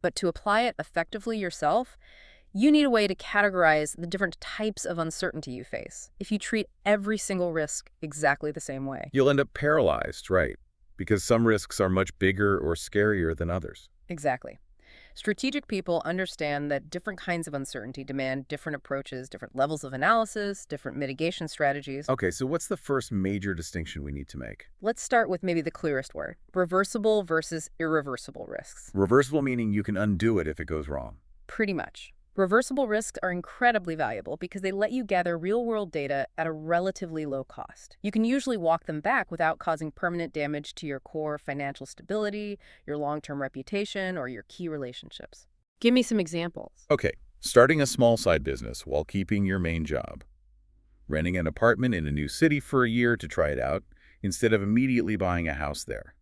But to apply it effectively yourself, you need a way to categorize the different types of uncertainty you face if you treat every single risk exactly the same way. You'll end up paralyzed, right? Because some risks are much bigger or scarier than others. Exactly. Strategic people understand that different kinds of uncertainty demand different approaches, different levels of analysis, different mitigation strategies. Okay, so what's the first major distinction we need to make? Let's start with maybe the clearest word, reversible versus irreversible risks. Reversible meaning you can undo it if it goes wrong. Pretty much. Reversible risks are incredibly valuable because they let you gather real-world data at a relatively low cost. You can usually walk them back without causing permanent damage to your core financial stability, your long-term reputation, or your key relationships. Give me some examples. Okay, starting a small side business while keeping your main job. Renting an apartment in a new city for a year to try it out, instead of immediately buying a house there.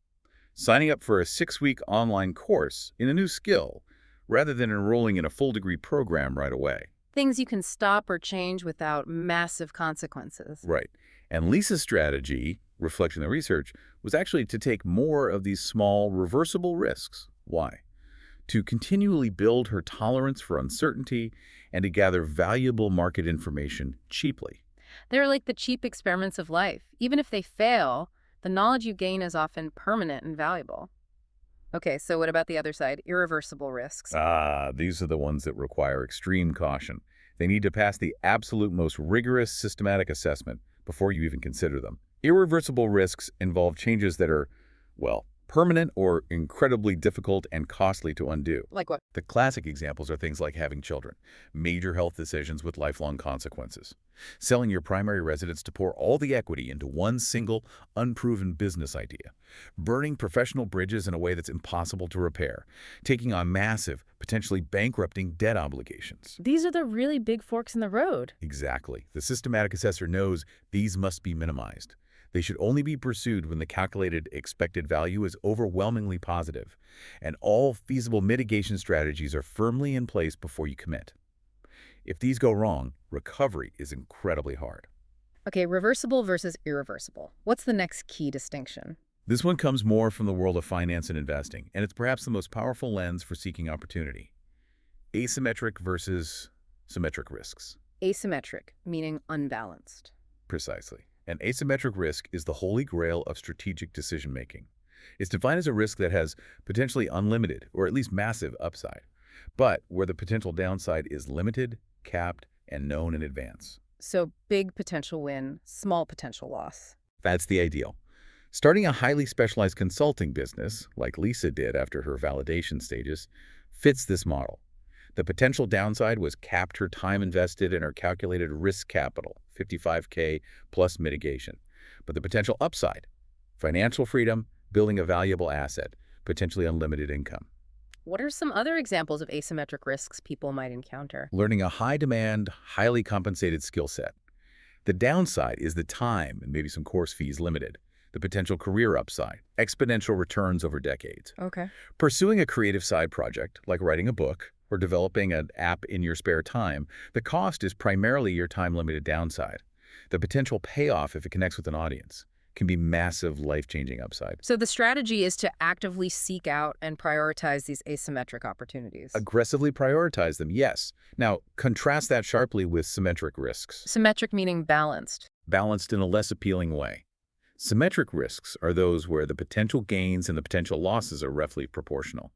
Signing up for a 6-week online course in a new skill, rather than enrolling in a full-degree program right away. Things you can stop or change without massive consequences. Right. And Lisa's strategy, reflecting the research, was actually to take more of these small, reversible risks. Why? To continually build her tolerance for uncertainty and to gather valuable market information cheaply. They're like the cheap experiments of life. Even if they fail, the knowledge you gain is often permanent and valuable. Okay, so what about the other side, irreversible risks? These are the ones that require extreme caution. They need to pass the absolute most rigorous systematic assessment before you even consider them. Irreversible risks involve changes that are, well, permanent or incredibly difficult and costly to undo. Like what? The classic examples are things like having children, major health decisions with lifelong consequences, selling your primary residence to pour all the equity into one single, unproven business idea, burning professional bridges in a way that's impossible to repair, taking on massive, potentially bankrupting debt obligations. These are the really big forks in the road. Exactly. The systematic assessor knows these must be minimized. They should only be pursued when the calculated expected value is overwhelmingly positive, and all feasible mitigation strategies are firmly in place before you commit. If these go wrong, recovery is incredibly hard. Okay, reversible versus irreversible. What's the next key distinction? This one comes more from the world of finance and investing, and it's perhaps the most powerful lens for seeking opportunity. Asymmetric versus symmetric risks. Asymmetric, meaning unbalanced. Precisely. An asymmetric risk is the holy grail of strategic decision-making. It's defined as a risk that has potentially unlimited, or at least massive, upside, but where the potential downside is limited, capped, and known in advance. So big potential win, small potential loss. That's the ideal. Starting a highly specialized consulting business, like Lisa did after her validation stages, fits this model. The potential downside was capped her time invested in her calculated risk capital, $55K plus mitigation. But the potential upside, financial freedom, building a valuable asset, potentially unlimited income. What are some other examples of asymmetric risks people might encounter? Learning a high-demand, highly compensated skill set. The downside is the time and maybe some course fees limited. The potential career upside, exponential returns over decades. Okay. Pursuing a creative side project, like writing a book or developing an app in your spare time, the cost is primarily your time-limited downside. The potential payoff, if it connects with an audience, can be massive, life-changing upside. So the strategy is to actively seek out and prioritize these asymmetric opportunities. Aggressively prioritize them, yes. Now, contrast that sharply with symmetric risks. Symmetric meaning balanced. Balanced in a less appealing way. Symmetric risks are those where the potential gains and the potential losses are roughly proportional.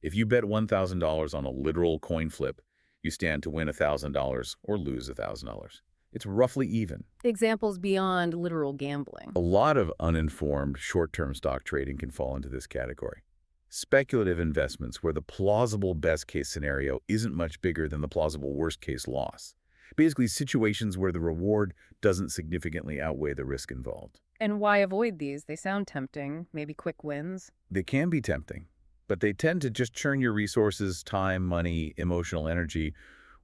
If you bet $1,000 on a literal coin flip, you stand to win $1,000 or lose $1,000. It's roughly even. Examples beyond literal gambling. A lot of uninformed short-term stock trading can fall into this category. Speculative investments where the plausible best-case scenario isn't much bigger than the plausible worst-case loss. Basically, situations where the reward doesn't significantly outweigh the risk involved. And why avoid these? They sound tempting, maybe quick wins. They can be tempting, but they tend to just churn your resources, time, money, emotional energy,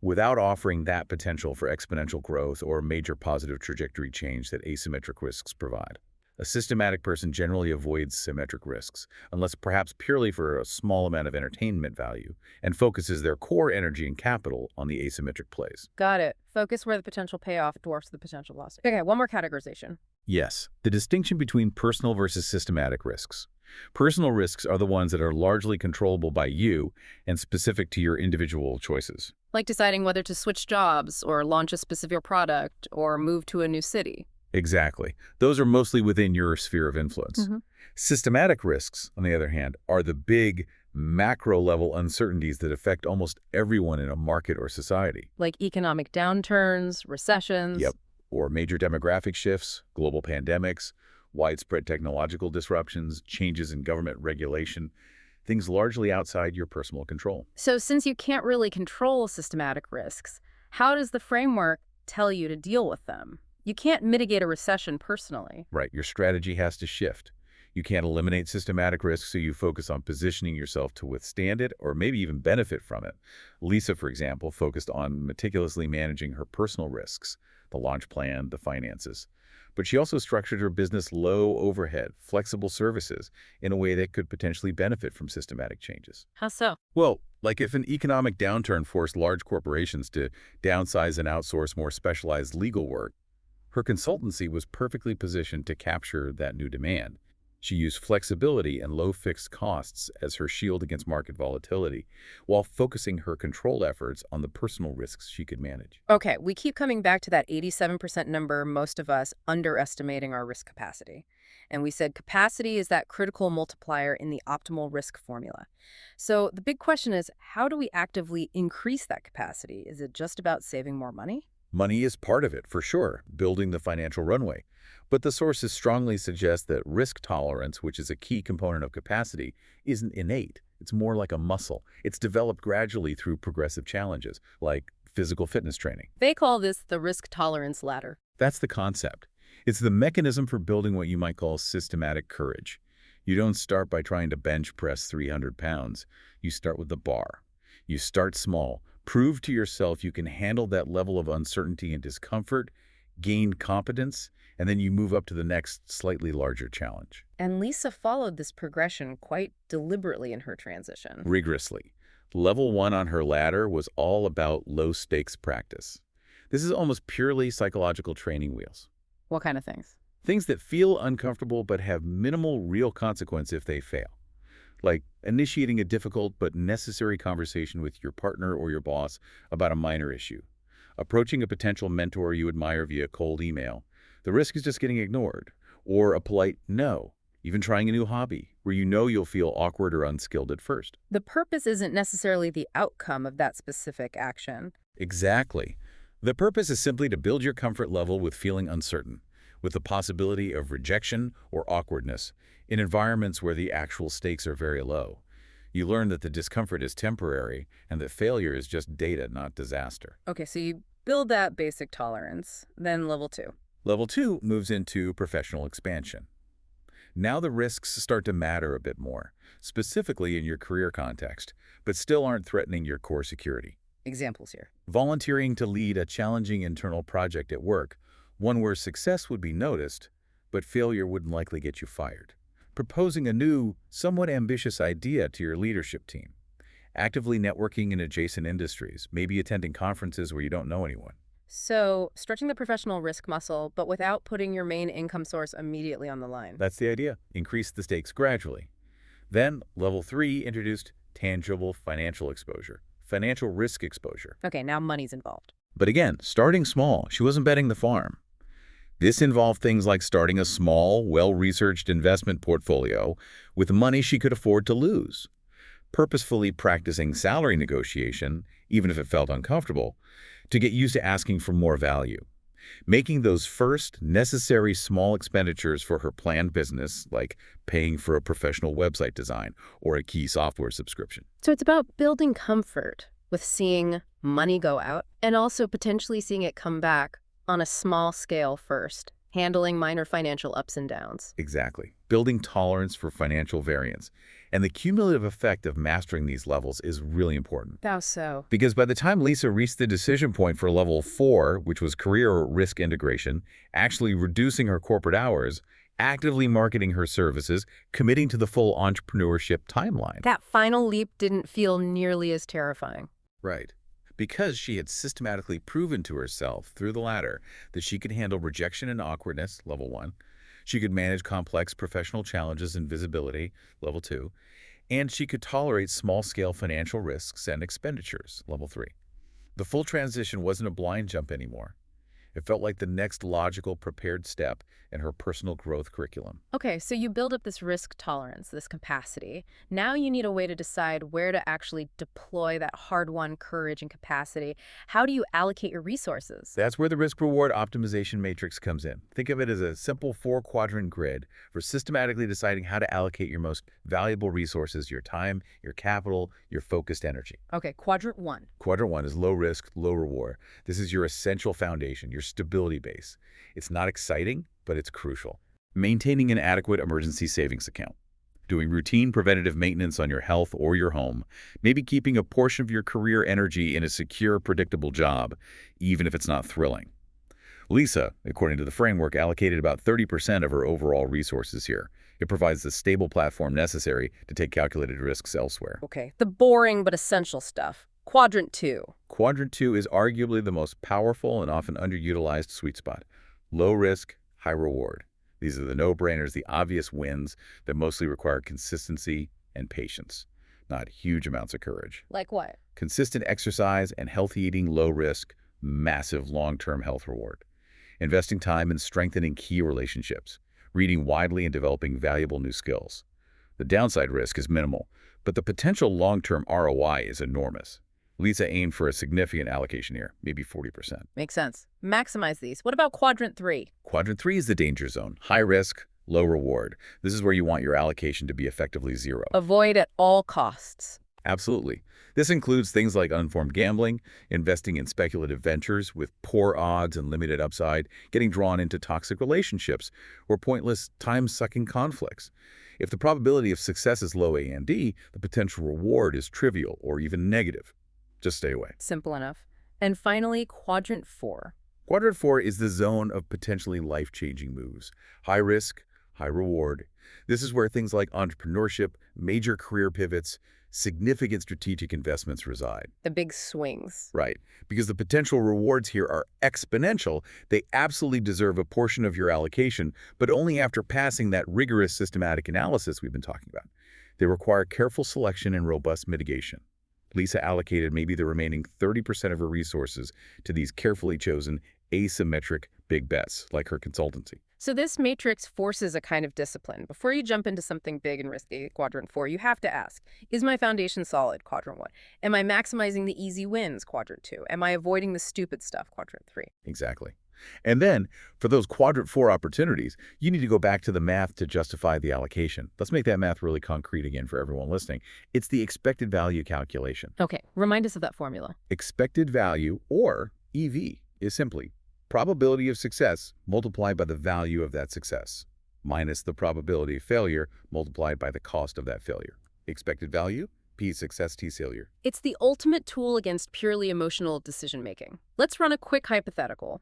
without offering that potential for exponential growth or major positive trajectory change that asymmetric risks provide. A systematic person generally avoids symmetric risks, unless perhaps purely for a small amount of entertainment value, and focuses their core energy and capital on the asymmetric plays. Got it. Focus where the potential payoff dwarfs the potential loss. Okay, one more categorization. Yes, the distinction between personal versus systematic risks. Personal risks are the ones that are largely controllable by you and specific to your individual choices. Like deciding whether to switch jobs or launch a specific product or move to a new city. Exactly. Those are mostly within your sphere of influence. hmm Systematic risks, on the other hand, are the big, macro-level uncertainties that affect almost everyone in a market or society. Like economic downturns, Yep. recessions. Or major demographic shifts, global pandemics, widespread technological disruptions, changes in government regulation, things largely outside your personal control. So since you can't really control systematic risks, how does the framework tell you to deal with them? You can't mitigate a recession personally. Right, your strategy has to shift. You can't eliminate systematic risk, so you focus on positioning yourself to withstand it or maybe even benefit from it. Lisa, for example, focused on meticulously managing her personal risks, the launch plan, the finances. But she also structured her business low overhead, flexible services in a way that could potentially benefit from systematic changes. How so? Well, like if an economic downturn forced large corporations to downsize and outsource more specialized legal work, her consultancy was perfectly positioned to capture that new demand. She used flexibility and low fixed costs as her shield against market volatility, while focusing her control efforts on the personal risks she could manage. Okay, we keep coming back to that 87% number, most of us underestimating our risk capacity. And we said capacity is that critical multiplier in the optimal risk formula. So the big question is, how do we actively increase that capacity? Is it just about saving more money? Money is part of it, for sure, building the financial runway. But the sources strongly suggest that risk tolerance, which is a key component of capacity, isn't innate. It's more like a muscle. It's developed gradually through progressive challenges, like physical fitness training. They call this the risk tolerance ladder. That's the concept. It's the mechanism for building what you might call systematic courage. You don't start by trying to bench press 300 pounds. You start with the bar. You start small. Prove to yourself you can handle that level of uncertainty and discomfort, gain competence, and then you move up to the next slightly larger challenge. And Lisa followed this progression quite deliberately in her transition. Rigorously. Level 1 on her ladder was all about low-stakes practice. This is almost purely psychological training wheels. What kind of things? Things that feel uncomfortable but have minimal real consequence if they fail. Like initiating a difficult but necessary conversation with your partner or your boss about a minor issue. Approaching a potential mentor you admire via cold email. The risk is just getting ignored. Or a polite no. Even trying a new hobby, where you know you'll feel awkward or unskilled at first. The purpose isn't necessarily the outcome of that specific action. Exactly. The purpose is simply to build your comfort level with feeling uncertain, with the possibility of rejection or awkwardness in environments where the actual stakes are very low. You learn that the discomfort is temporary and that failure is just data, not disaster. Okay, so you build that basic tolerance, then level 2. Level 2 moves into professional expansion. Now the risks start to matter a bit more, specifically in your career context, but still aren't threatening your core security. Examples here. Volunteering to lead a challenging internal project at work, one where success would be noticed, but failure wouldn't likely get you fired. Proposing a new, somewhat ambitious idea to your leadership team. Actively networking in adjacent industries, maybe attending conferences where you don't know anyone. So, stretching the professional risk muscle, but without putting your main income source immediately on the line. That's the idea. Increase the stakes gradually. Then, level 3 introduced tangible financial exposure, financial risk exposure. Okay, now money's involved. But again, starting small, she wasn't betting the farm. This involved things like starting a small, well-researched investment portfolio with money she could afford to lose, purposefully practicing salary negotiation, even if it felt uncomfortable, to get used to asking for more value, making those first necessary small expenditures for her planned business, like paying for a professional website design or a key software subscription. So it's about building comfort with seeing money go out and also potentially seeing it come back on a small scale first, handling minor financial ups and downs. Exactly. Building tolerance for financial variance. And the cumulative effect of mastering these levels is really important. How so? Because by the time Lisa reached the decision point for level 4, which was career risk integration, actually reducing her corporate hours, actively marketing her services, committing to the full entrepreneurship timeline. That final leap didn't feel nearly as terrifying. Right. because she had systematically proven to herself through the ladder that she could handle rejection and awkwardness, level 1. She could manage complex professional challenges and visibility, level 2. And she could tolerate small-scale financial risks and expenditures, level 3. The full transition wasn't a blind jump anymore. It felt like the next logical, prepared step in her personal growth curriculum. Okay, so you build up this risk tolerance, this capacity. Now you need a way to decide where to actually deploy that hard-won courage and capacity. How do you allocate your resources? That's where the risk-reward optimization matrix comes in. Think of it as a simple 4-quadrant grid for systematically deciding how to allocate your most valuable resources, your time, your capital, your focused energy. Okay, quadrant 1. Quadrant 1 is low risk, low reward. This is your essential foundation, your stability base. It's not exciting, but it's crucial. Maintaining an adequate emergency savings account. Doing routine preventative maintenance on your health or your home. Maybe keeping a portion of your career energy in a secure, predictable job, even if it's not thrilling. Lisa, according to the framework, allocated about 30% of her overall resources here. It provides the stable platform necessary to take calculated risks elsewhere. Okay, the boring but essential stuff. Quadrant 2. Quadrant 2 is arguably the most powerful and often underutilized sweet spot. Low risk, high reward. These are the no-brainers, the obvious wins that mostly require consistency and patience, not huge amounts of courage. Like what? Consistent exercise and healthy eating, low risk, massive long-term health reward. Investing time in strengthening key relationships, reading widely and developing valuable new skills. The downside risk is minimal, but the potential long-term ROI is enormous. Lisa aimed for a significant allocation here, maybe 40%. Makes sense. Maximize these. What about quadrant 3? Quadrant 3 is the danger zone. High risk, low reward. This is where you want your allocation to be effectively zero. Avoid at all costs. Absolutely. This includes things like uninformed gambling, investing in speculative ventures with poor odds and limited upside, getting drawn into toxic relationships, or pointless time-sucking conflicts. If the probability of success is low A&D, the potential reward is trivial or even negative. Just stay away. Simple enough. And finally, quadrant 4. Quadrant 4 is the zone of potentially life-changing moves. High risk, high reward. This is where things like entrepreneurship, major career pivots, significant strategic investments reside. The big swings. Right. Because the potential rewards here are exponential, they absolutely deserve a portion of your allocation, but only after passing that rigorous systematic analysis we've been talking about. They require careful selection and robust mitigation. Lisa allocated maybe the remaining 30% of her resources to these carefully chosen asymmetric big bets, like her consultancy. So this matrix forces a kind of discipline. Before you jump into something big and risky, quadrant 4, you have to ask, is my foundation solid, quadrant 1? Am I maximizing the easy wins, quadrant 2? Am I avoiding the stupid stuff, quadrant 3? Exactly. And then, for those quadrant 4 opportunities, you need to go back to the math to justify the allocation. Let's make that math really concrete again for everyone listening. It's the expected value calculation. Okay, remind us of that formula. Expected value, or EV, is simply probability of success multiplied by the value of that success, minus the probability of failure multiplied by the cost of that failure. Expected value, P success, T failure. It's the ultimate tool against purely emotional decision-making. Let's run a quick hypothetical.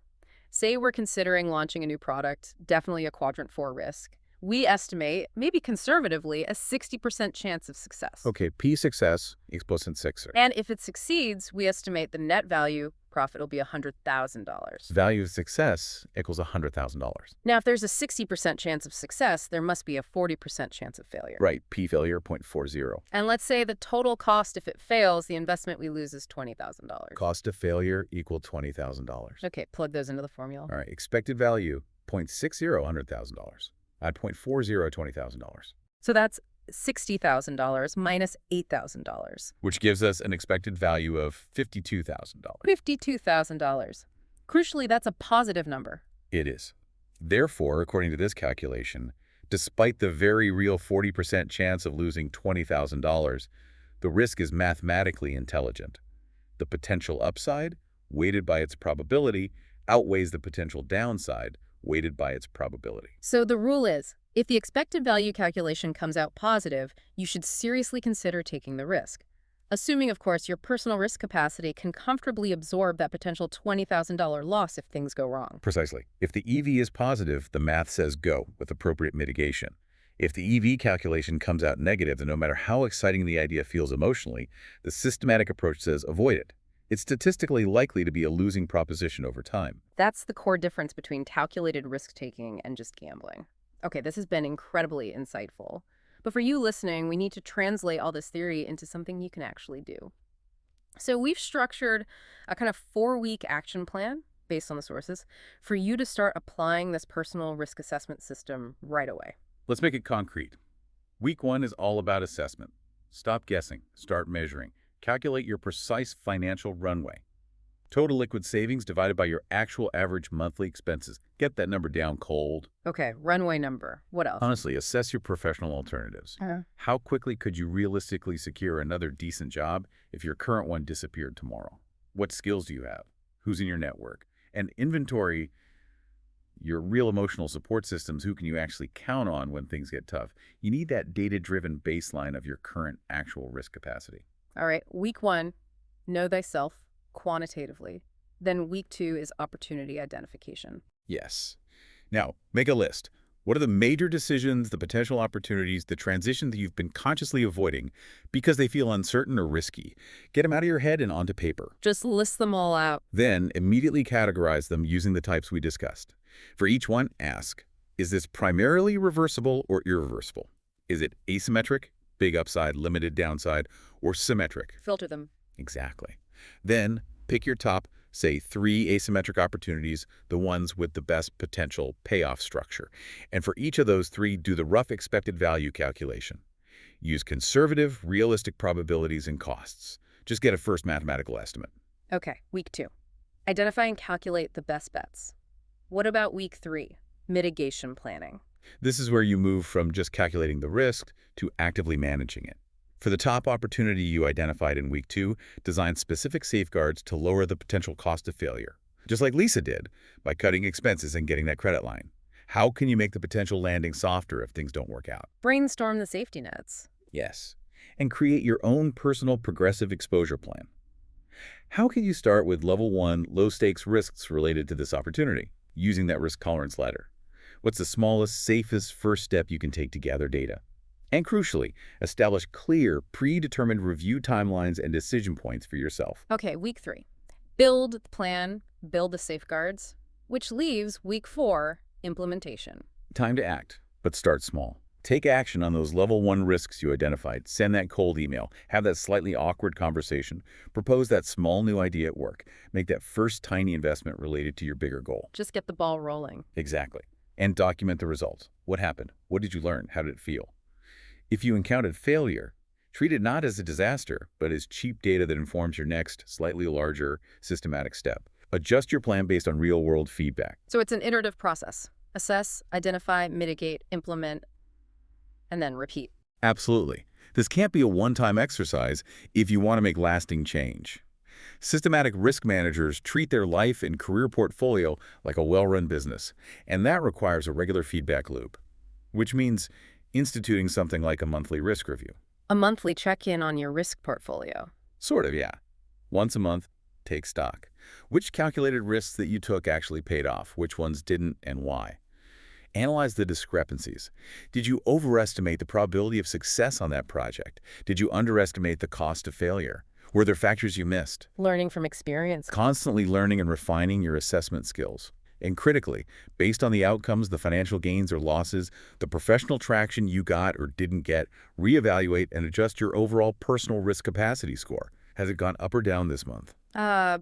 Say we're considering launching a new product, definitely a quadrant 4 risk. We estimate, maybe conservatively, a 60% chance of success. Okay, P success, explicit 6. And if it succeeds, we estimate the net value profit will be $100,000. Value of success equals $100,000. Now, if there's a 60% chance of success, there must be a 40% chance of failure. Right, P failure, 0.40. And let's say the total cost, if it fails, the investment we lose is $20,000. Cost of failure equal $20,000. Okay, plug those into the formula. All right, expected value, 0.60, $100,000. Add 0.40, $20,000. So that's $60,000 minus $8,000. Which gives us an expected value of $52,000. $52,000. Crucially, that's a positive number. It is. Therefore, according to this calculation, despite the very real 40% chance of losing $20,000, the risk is mathematically intelligent. The potential upside, weighted by its probability, outweighs the potential downside, weighted by its probability. So the rule is, if the expected value calculation comes out positive, you should seriously consider taking the risk. Assuming, of course, your personal risk capacity can comfortably absorb that potential $20,000 loss if things go wrong. Precisely. If the EV is positive, the math says go, with appropriate mitigation. If the EV calculation comes out negative, then no matter how exciting the idea feels emotionally, the systematic approach says avoid it. it's statistically likely to be a losing proposition over time. That's the core difference between calculated risk-taking and just gambling. Okay, this has been incredibly insightful. But for you listening, we need to translate all this theory into something you can actually do. So we've structured a kind of 4-week action plan based on the sources for you to start applying this personal risk assessment system right away. Let's make it concrete. Week 1 is all about assessment. Stop guessing, start measuring. Calculate your precise financial runway. Total liquid savings divided by your actual average monthly expenses. Get that number down cold. Okay, runway number. What else? Honestly, assess your professional alternatives. How quickly could you realistically secure another decent job if your current one disappeared tomorrow? What skills do you have? Who's in your network? And inventory your real emotional support systems. Who can you actually count on when things get tough? You need that data-driven baseline of your current actual risk capacity. All right, week 1, know thyself quantitatively. Then week 2 is opportunity identification. Yes. Now, make a list. What are the major decisions, the potential opportunities, the transitions that you've been consciously avoiding because they feel uncertain or risky? Get them out of your head and onto paper. Just list them all out. Then, immediately categorize them using the types we discussed. For each one, ask, is this primarily reversible or irreversible? Is it asymmetric, big upside, limited downside, or symmetric? Filter them. Exactly. Then, pick your top, say 3 asymmetric opportunities, the ones with the best potential payoff structure. And for each of those 3, do the rough expected value calculation. Use conservative, realistic probabilities and costs. Just get a first mathematical estimate. Okay, week 2. Identify and calculate the best bets. What about week 3? Mitigation planning. This is where you move from just calculating the risk to actively managing it. For the top opportunity you identified in week 2, design specific safeguards to lower the potential cost of failure. Just like Lisa did, by cutting expenses and getting that credit line. How can you make the potential landing softer if things don't work out? Brainstorm the safety nets. Yes. And create your own personal progressive exposure plan. How can you start with level 1 low-stakes risks related to this opportunity, using that risk tolerance ladder? What's the smallest, safest first step you can take to gather data? And crucially, establish clear, predetermined review timelines and decision points for yourself. Okay, week 3. Build the plan, build the safeguards, which leaves week 4, implementation. Time to act, but start small. Take action on those level 1 risks you identified. Send that cold email. Have that slightly awkward conversation. Propose that small new idea at work. Make that first tiny investment related to your bigger goal. Just get the ball rolling. Exactly. And document the results. What happened? What did you learn? How did it feel? If you encountered failure, treat it not as a disaster, but as cheap data that informs your next, slightly larger, systematic step. Adjust your plan based on real-world feedback. So it's an iterative process. Assess, identify, mitigate, implement, and then repeat. Absolutely. This can't be a one-time exercise if you want to make lasting change. Systematic risk managers treat their life and career portfolio like a well-run business, and that requires a regular feedback loop, which means instituting something like a monthly risk review. A monthly check-in on your risk portfolio. Sort of, yeah. Once a month, take stock. Which calculated risks that you took actually paid off? Which ones didn't, and why? Analyze the discrepancies. Did you overestimate the probability of success on that project? Did you underestimate the cost of failure? Were there factors you missed? Learning from experience. Constantly learning and refining your assessment skills. And critically, based on the outcomes, the financial gains or losses, the professional traction you got or didn't get, reevaluate and adjust your overall personal risk capacity score. Has it gone up or down this month?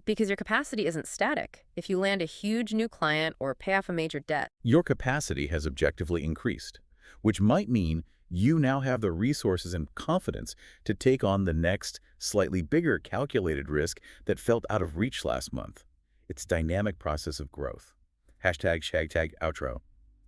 Because your capacity isn't static. If you land a huge new client or pay off a major debt. Your capacity has objectively increased, which might mean you now have the resources and confidence to take on the next, slightly bigger calculated risk that felt out of reach last month. It's a dynamic process of growth. #shagtag outro.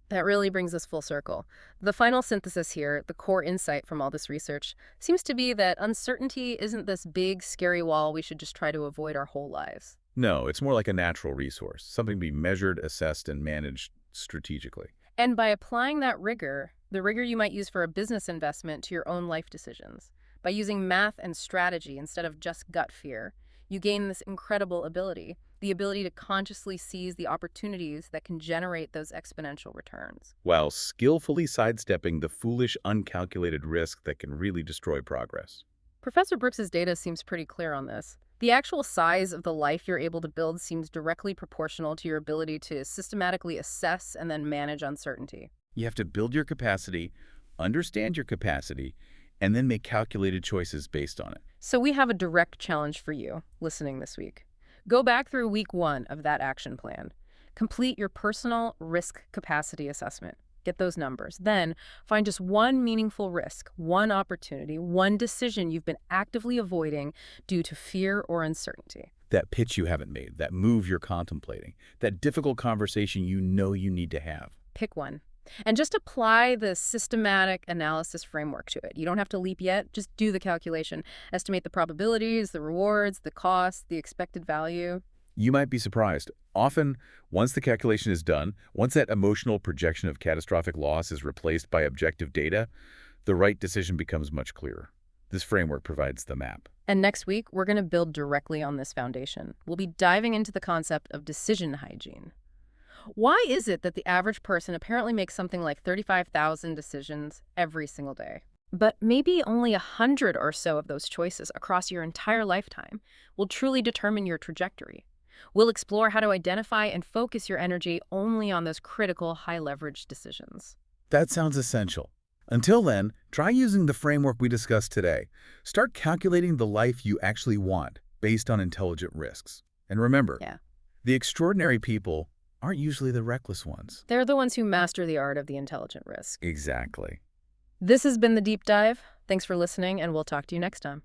That really brings us full circle. The final synthesis here, the core insight from all this research, seems to be that uncertainty isn't this big, scary wall we should just try to avoid our whole lives. No, it's more like a natural resource, something to be measured, assessed, and managed strategically. And by applying that rigor, the rigor you might use for a business investment to your own life decisions, by using math and strategy instead of just gut fear, you gain this incredible ability, the ability to consciously seize the opportunities that can generate those exponential returns. While skillfully sidestepping the foolish, uncalculated risk that can really destroy progress. Professor Brooks's data seems pretty clear on this. The actual size of the life you're able to build seems directly proportional to your ability to systematically assess and then manage uncertainty. You have to build your capacity, understand your capacity, and then make calculated choices based on it. So we have a direct challenge for you listening this week. Go back through week 1 of that action plan. Complete your personal risk capacity assessment. Get those numbers. Then find just one meaningful risk, one opportunity, one decision you've been actively avoiding due to fear or uncertainty. That pitch you haven't made, that move you're contemplating, that difficult conversation you know you need to have. Pick one. And just apply the systematic analysis framework to it. You don't have to leap yet. Just do the calculation. Estimate the probabilities, the rewards, the costs, the expected value. You might be surprised. Often, once the calculation is done, once that emotional projection of catastrophic loss is replaced by objective data, the right decision becomes much clearer. This framework provides the map. And next week, we're going to build directly on this foundation. We'll be diving into the concept of decision hygiene. Why is it that the average person apparently makes something like 35,000 decisions every single day? But maybe only 100 or so of those choices across your entire lifetime will truly determine your trajectory. We'll explore how to identify and focus your energy only on those critical, high-leverage decisions. That sounds essential. Until then, try using the framework we discussed today. Start calculating the life you actually want based on intelligent risks. And remember, the extraordinary people aren't usually the reckless ones. They're the ones who master the art of the intelligent risk. Exactly. This has been The Deep Dive. Thanks for listening, and we'll talk to you next time.